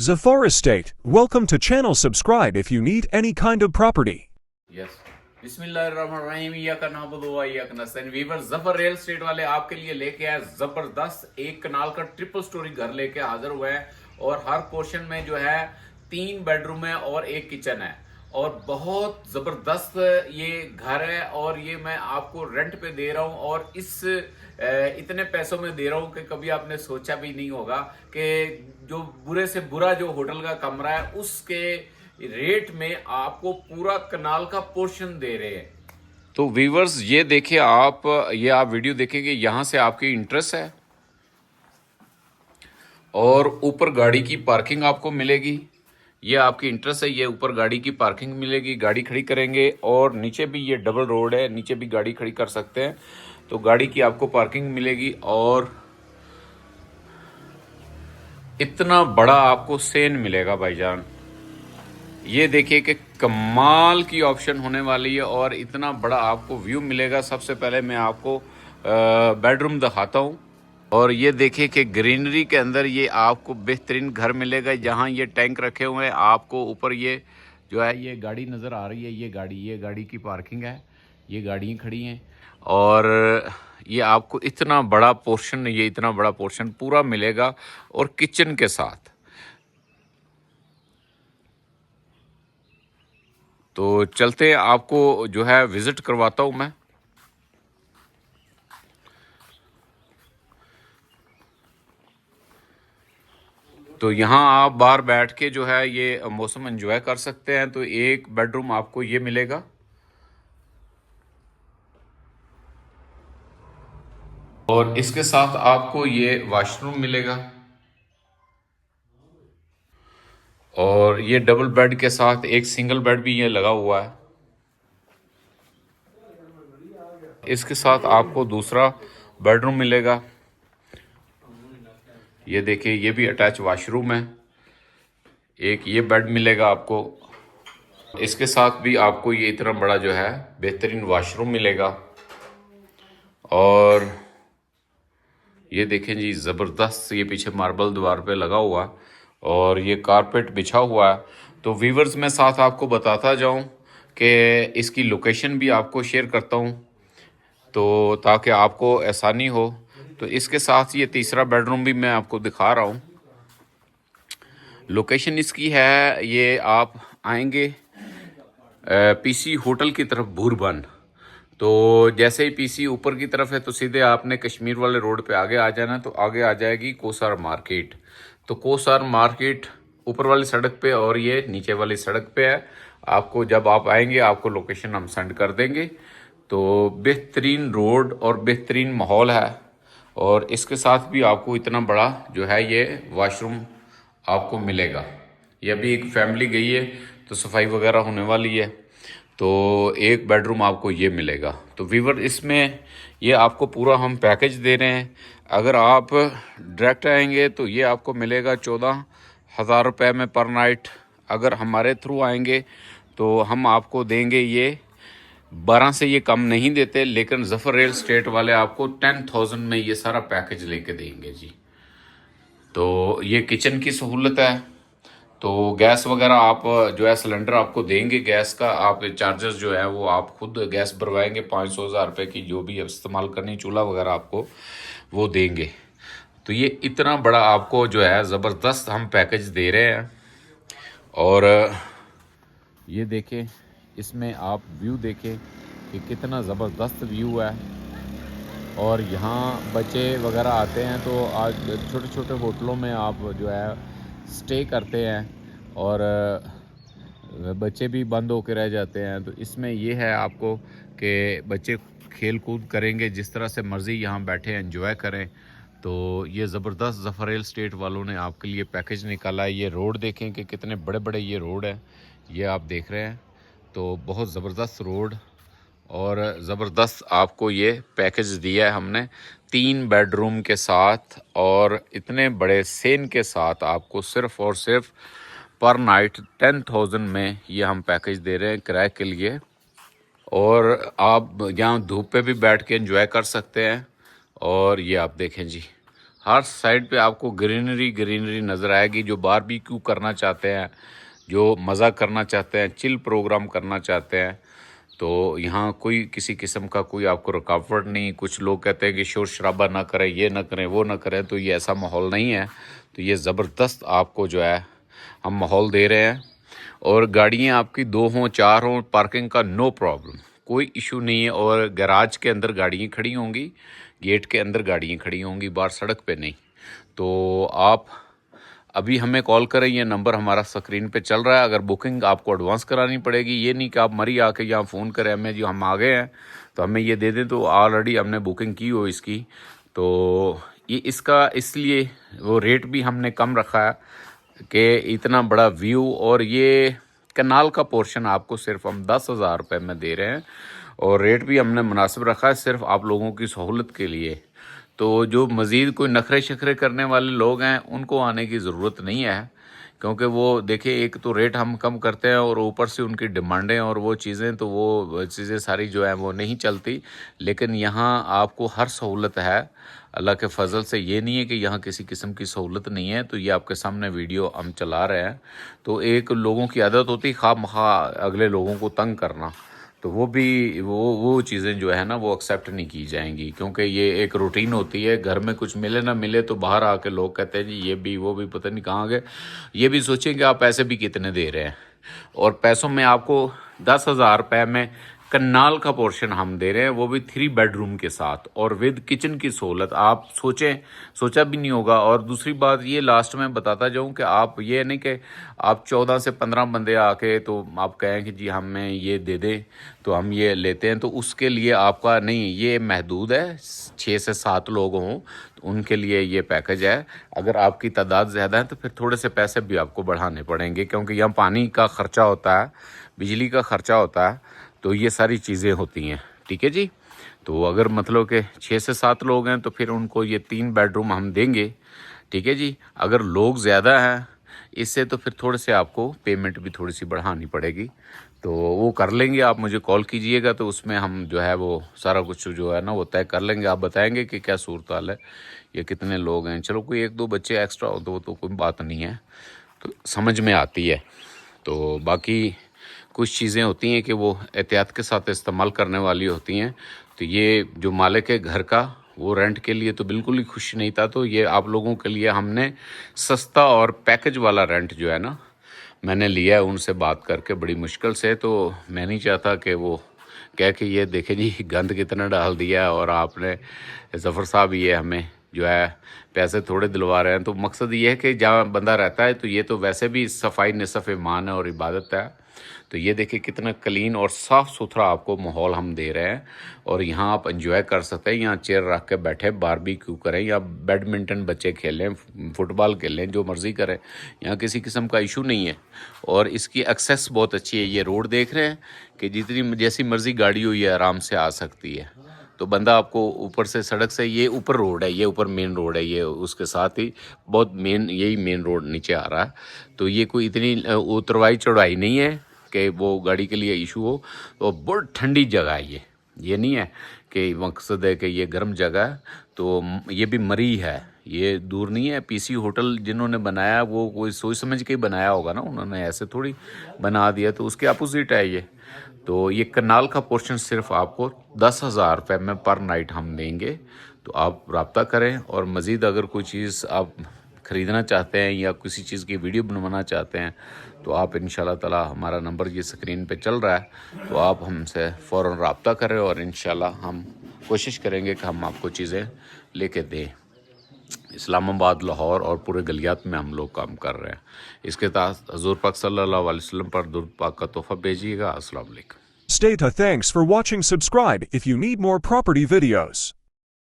Zafar Estate. Welcome to channel. Subscribe if you need any kind of property. Yes बिस्मिल्लाहिर्रहमानिर्रहीम या का नाबुदु व या का नस्तईन। वीवर जफर रियल एस्टेट वाले आपके लिए लेके आए जबरदस्त एक कनाल का ट्रिपल स्टोरी घर लेके हाजिर हुए हैं और हर पोर्शन में जो है 3 बेडरूम है और 1 किचन है और बहुत जबरदस्त ये घर है और ये मैं आपको रेंट पे दे रहा हूँ और इस इतने पैसों में दे रहा हूँ कि कभी आपने सोचा भी नहीं होगा कि जो बुरे से बुरा जो होटल का कमरा है उसके रेट में आपको पूरा कनाल का पोर्शन दे रहे हैं। तो व्यूअर्स ये देखिए आप वीडियो देखेंगे, यहाँ से आपकी इंटरेस्ट है और ऊपर गाड़ी की पार्किंग आपको मिलेगी। ये आपकी इंटरेस्ट है, ये ऊपर गाड़ी की पार्किंग मिलेगी, गाड़ी खड़ी करेंगे और नीचे भी ये डबल रोड है, नीचे भी गाड़ी खड़ी कर सकते हैं तो गाड़ी की आपको पार्किंग मिलेगी। और इतना बड़ा आपको सेन मिलेगा भाईजान, ये देखिए कि कमाल की ऑप्शन होने वाली है और इतना बड़ा आपको व्यू मिलेगा। सबसे पहले मैं आपको बेडरूम दिखाता हूँ और ये देखिए कि ग्रीनरी के अंदर ये आपको बेहतरीन घर मिलेगा। जहाँ ये टैंक रखे हुए हैं आपको ऊपर ये जो है ये गाड़ी नज़र आ रही है, ये गाड़ी की पार्किंग है, ये गाड़ियाँ खड़ी हैं और ये आपको इतना बड़ा पोर्शन पूरा मिलेगा और किचन के साथ। तो चलते हैं, आपको जो है विज़िट करवाता हूँ मैं। तो यहाँ आप बाहर बैठ के जो है ये मौसम एंजॉय कर सकते हैं। तो 1 बेडरूम आपको ये मिलेगा और इसके साथ आपको ये वॉशरूम मिलेगा और ये डबल बेड के साथ एक सिंगल बेड भी ये लगा हुआ है। इसके साथ आपको दूसरा बेडरूम मिलेगा। ये देखिए ये भी अटैच वॉशरूम है, एक ये बेड मिलेगा आपको। इसके साथ भी आपको ये इतना बड़ा जो है बेहतरीन वॉशरूम मिलेगा और ये देखें जी ज़बरदस्त, ये पीछे मार्बल दीवार पे लगा हुआ और ये कारपेट बिछा हुआ है। तो व्यूवर्स मैं साथ आपको बताता जाऊं कि इसकी लोकेशन भी आपको शेयर करता हूं तो ताकि आपको आसानी हो। तो इसके साथ ये तीसरा बेडरूम भी मैं आपको दिखा रहा हूं। लोकेशन इसकी है, ये आप आएंगे पीसी होटल की तरफ भूरबन, तो जैसे ही पीसी ऊपर की तरफ है तो सीधे आपने कश्मीर वाले रोड पे आगे आ जाना। तो आगे आ जाएगी कोसार मार्केट। तो कोसार मार्केट ऊपर वाली सड़क पे और ये नीचे वाली सड़क पे है। आपको जब आप आएंगे आपको लोकेशन हम सेंड कर देंगे। तो बेहतरीन रोड और बेहतरीन माहौल है और इसके साथ भी आपको इतना बड़ा जो है ये वॉशरूम आपको मिलेगा। ये अभी एक फैमिली गई है तो सफाई वगैरह होने वाली है, तो 1 बेडरूम आपको ये मिलेगा। तो व्यूवर इसमें ये आपको पूरा हम पैकेज दे रहे हैं। अगर आप डायरेक्ट आएंगे तो ये आपको मिलेगा 14,000 रुपये में पर नाइट। अगर हमारे थ्रू आएंगे तो हम आपको देंगे ये 12 से ये कम नहीं देते, लेकिन जफर रियल एस्टेट वाले आपको 10,000 में ये सारा पैकेज लेके देंगे जी। तो ये किचन की सहूलत है, तो गैस वगैरह आप जो है सिलेंडर आपको देंगे, गैस का आप चार्जेस जो है वो आप खुद गैस भरवाएंगे। 500-1000 रुपये की जो भी इस्तेमाल करनी चूल्हा वगैरह आपको वो देंगे। तो ये इतना बड़ा आपको जो है ज़बरदस्त हम पैकेज दे रहे हैं। और ये देखें, इसमें आप व्यू देखें कि कितना ज़बरदस्त व्यू है और यहाँ बच्चे वगैरह आते हैं तो आज छोटे छोटे होटलों में आप जो है स्टे करते हैं और बच्चे भी बंद होकर रह जाते हैं। तो इसमें ये है आपको कि बच्चे खेल कूद करेंगे, जिस तरह से मर्ज़ी यहाँ बैठे एंजॉय करें। तो ये ज़बरदस्त जफर रियल एस्टेट वालों ने आपके लिए पैकेज निकाला है। ये रोड देखें कि कितने बड़े बड़े ये रोड हैं, ये आप देख रहे हैं। तो बहुत ज़बरदस्त रोड और ज़बरदस्त आपको ये पैकेज दिया है हमने 3 बेडरूम के साथ और इतने बड़े सेन के साथ। आपको सिर्फ़ और सिर्फ पर नाइट 10,000 में ये हम पैकेज दे रहे हैं किराए के लिए। और आप यहाँ धूप पे भी बैठ के एंजॉय कर सकते हैं। और ये आप देखें जी, हर साइड पे आपको ग्रीनरी ग्रीनरी नज़र आएगी। जो बारबेक्यू करना चाहते हैं, जो मज़ा करना चाहते हैं, चिल प्रोग्राम करना चाहते हैं, तो यहाँ कोई किसी किस्म का कोई आपको रुकावट नहीं। कुछ लोग कहते हैं कि शोर शराबा ना करें, ये ना करें, वो ना करें, तो ये ऐसा माहौल नहीं है। तो ये ज़बरदस्त आपको जो है हम माहौल दे रहे हैं। और गाड़ियाँ आपकी 2 हों 4 हों, पार्किंग का नो प्रॉब्लम, कोई इशू नहीं है। और गैराज के अंदर गाड़ियाँ खड़ी होंगी, गेट के अंदर गाड़ियाँ खड़ी होंगी, बाहर सड़क पे नहीं। तो आप अभी हमें कॉल करें, ये नंबर हमारा स्क्रीन पे चल रहा है। अगर बुकिंग आपको एडवांस करानी पड़ेगी, ये नहीं कि आप मरी आके यहाँ फ़ोन करें हमें जी हम आ गए हैं तो हमें ये दे दें, तो ऑलरेडी हमने बुकिंग की हो इसकी। तो ये इसका इसलिए वो रेट भी हमने कम रखा है कि इतना बड़ा व्यू, और ये कनाल का पोर्शन आपको सिर्फ हम 10,000 रुपये में दे रहे हैं। और रेट भी हमने मुनासिब रखा है सिर्फ आप लोगों की सहूलत के लिए। तो जो मज़ीद कोई नखरे शखरे करने वाले लोग हैं उनको आने की ज़रूरत नहीं है, क्योंकि वो देखिए एक तो रेट हम कम करते हैं और ऊपर से उनकी डिमांडें और वो चीज़ें, तो वो चीज़ें सारी जो हैं वो नहीं चलती। लेकिन यहाँ आपको हर सहूलत है अल्लाह के फ़ज़ल से। ये नहीं है कि यहाँ किसी किस्म की सहूलत नहीं है। तो ये आपके सामने वीडियो हम चला रहे हैं। तो एक लोगों की आदत होती है खामखा अगले लोगों को तंग करना, तो वो भी वो चीज़ें जो है ना वो एक्सेप्ट नहीं की जाएंगी, क्योंकि ये एक रूटीन होती है। घर में कुछ मिले ना मिले तो बाहर आके लोग कहते हैं जी ये भी वो भी पता नहीं कहाँ गए। ये भी सोचें कि आप पैसे भी कितने दे रहे हैं, और पैसों में आपको 10,000 रुपये में कनाल का पोर्शन हम दे रहे हैं, वो भी 3 बेडरूम के साथ और विद किचन की सहूलत। आप सोचा भी नहीं होगा। और दूसरी बात ये लास्ट में बताता जाऊं कि आप ये नहीं कि आप 14 से 15 बंदे आके तो आप कहें कि जी हमें ये दे दें तो हम ये लेते हैं, तो उसके लिए आपका नहीं, ये महदूद है। 6 से 7 लोग हों तो उनके लिए ये पैकेज है। अगर आपकी तादाद ज़्यादा है तो फिर थोड़े से पैसे भी आपको बढ़ाने पड़ेंगे, क्योंकि यहाँ पानी का ख़र्चा होता है, बिजली का ख़र्चा होता है, तो ये सारी चीज़ें होती हैं। ठीक है जी। तो अगर मतलब कि 6 से 7 लोग हैं तो फिर उनको ये 3 बेडरूम हम देंगे। ठीक है जी। अगर लोग ज़्यादा हैं इससे तो फिर थोड़े से आपको पेमेंट भी थोड़ी सी बढ़ानी पड़ेगी, तो वो कर लेंगे। आप मुझे कॉल कीजिएगा तो उसमें हम जो है वो सारा कुछ जो है ना वो तय कर लेंगे। आप बताएंगे कि क्या सूरत हाल है, ये कितने लोग हैं। चलो कोई 1-2 बच्चे एक्स्ट्रा हो तो कोई बात नहीं है, तो समझ में आती है। तो बाकी कुछ चीज़ें होती हैं कि वो एहतियात के साथ इस्तेमाल करने वाली होती हैं। तो ये जो मालिक है घर का, वो रेंट के लिए तो बिल्कुल ही खुश नहीं था। तो ये आप लोगों के लिए हमने सस्ता और पैकेज वाला रेंट जो है ना मैंने लिया है उनसे बात करके बड़ी मुश्किल से। तो मैं नहीं चाहता कि वो कह के ये देखें जी गंद कितना डाल दिया है और आपने ज़फ़र साहब ये हमें जो है पैसे थोड़े दिलवा रहे हैं। तो मकसद ये है कि जहाँ बंदा रहता है तो ये तो वैसे भी सफाई निसफ़ ईमान है और इबादत है। तो ये देखिए कितना क्लीन और साफ़ सुथरा आपको माहौल हम दे रहे हैं, और यहाँ आप एंजॉय कर सकते हैं। यहाँ चेयर रख के बैठे बारबेक्यू करें या बैडमिंटन बच्चे खेलें, फुटबॉल खेलें, जो मर्ज़ी करें। यहाँ किसी किस्म का इशू नहीं है, और इसकी एक्सेस बहुत अच्छी है। ये रोड देख रहे हैं कि जितनी जैसी मर्ज़ी गाड़ी हो ये आराम से आ सकती है। तो बंदा आपको ऊपर से सड़क से, ये ऊपर रोड है, ये ऊपर मेन रोड है, ये उसके साथ ही बहुत मेन यही मेन रोड नीचे आ रहा है। तो ये कोई इतनी उतरवाई चढ़ाई नहीं है कि वो गाड़ी के लिए इशू हो। तो बहुत ठंडी जगह है ये नहीं है कि मकसद है कि ये गर्म जगह है। तो ये भी मरी है, ये दूर नहीं है। पीसी होटल जिन्होंने बनाया वो कोई सोच समझ के बनाया होगा ना, उन्होंने ऐसे थोड़ी बना दिया। तो उसके अपोजिट है ये। तो ये कनाल का पोर्शन सिर्फ आपको 10,000 रुपये में पर नाइट हम देंगे। तो आप रब्ता करें, और मज़ीद अगर कोई चीज़ आप ख़रीदना चाहते हैं या किसी चीज़ की वीडियो बनवाना चाहते हैं तो आप इंशाल्लाह ताला, हमारा नंबर ये स्क्रीन पे चल रहा है, तो आप हमसे फ़ौरन रब्ता करें और इंशाल्लाह हम कोशिश करेंगे कि हम आपको चीज़ें लेके दें। इस्लामाबाद, लाहौर और पूरे गलियात में हम लोग काम कर रहे हैं। इसके तहत हज़ूर पाक सल्लल्लाहु अलैहि वसल्लम पर दुरूद पाक का तोहफ़ा भेजिएगा। अस्सलाम वालेकुम। Stay to thanks for watching. Subscribe if you need more property videos.